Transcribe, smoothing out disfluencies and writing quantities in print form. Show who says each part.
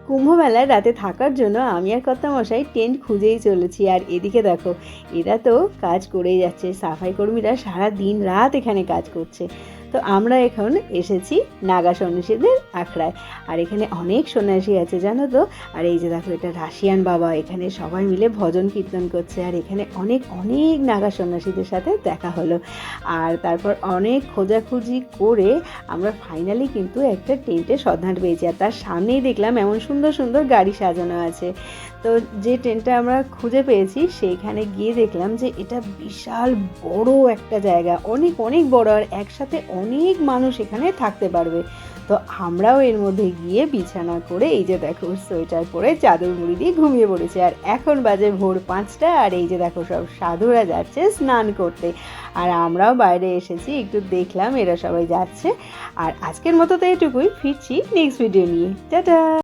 Speaker 1: কুম্ভমেলায় রাতে থাকার জন্য আমি আর কর্তামশাই টেন্ট খুঁজেই চলেছি। আর এদিকে দেখো, এরা তো কাজ করেই যাচ্ছে, সাফাই কর্মীরা সারা দিন রাত এখানে কাজ করছে। তো আমরা এখন এসেছি নাগা সন্ন্যাসীদের আখড়ায়। আর এখানে অনেক সন্ন্যাসী আছে জানো তো। আর এই যে দেখো, এটা রাশিয়ান বাবা, এখানে সবাই মিলে ভজন কীর্তন করছে। আর এখানে অনেক অনেক নাগা সন্ন্যাসীদের সাথে দেখা হলো। আর তারপর অনেক খোঁজাখুঁজি করে আমরা ফাইনালি কিন্তু একটা টেন্টের সন্ধান পেয়েছি। আর তার সামনেই দেখলাম এমন সুন্দর সুন্দর গাড়ি সাজানো আছে। তো যে টেন্টটা আমরা খুঁজে পেয়েছি সেইখানে গিয়ে দেখলাম যে এটা বিশাল বড় একটা জায়গা, অনেক অনেক বড়, আর একসাথে অনেক মানুষ এখানে থাকতে পারবে। তো আমরাও এর মধ্যে গিয়ে বিছানা করে এই যে দেখো সোয়েটার পরে চাদর মুড়ি দিয়ে ঘুমিয়ে পড়েছে। আর এখন বাজে ভোর 5টা। আর এই যে দেখো সব সাধুরা যাচ্ছে স্নান করতে, আর আমরাও বাইরে এসেছি, একটু দেখলাম এরা সবাই যাচ্ছে। আর আজকের মতো তো এটুকুই, ফিরছি নেক্সট ভিডিও নিয়ে। টাটা।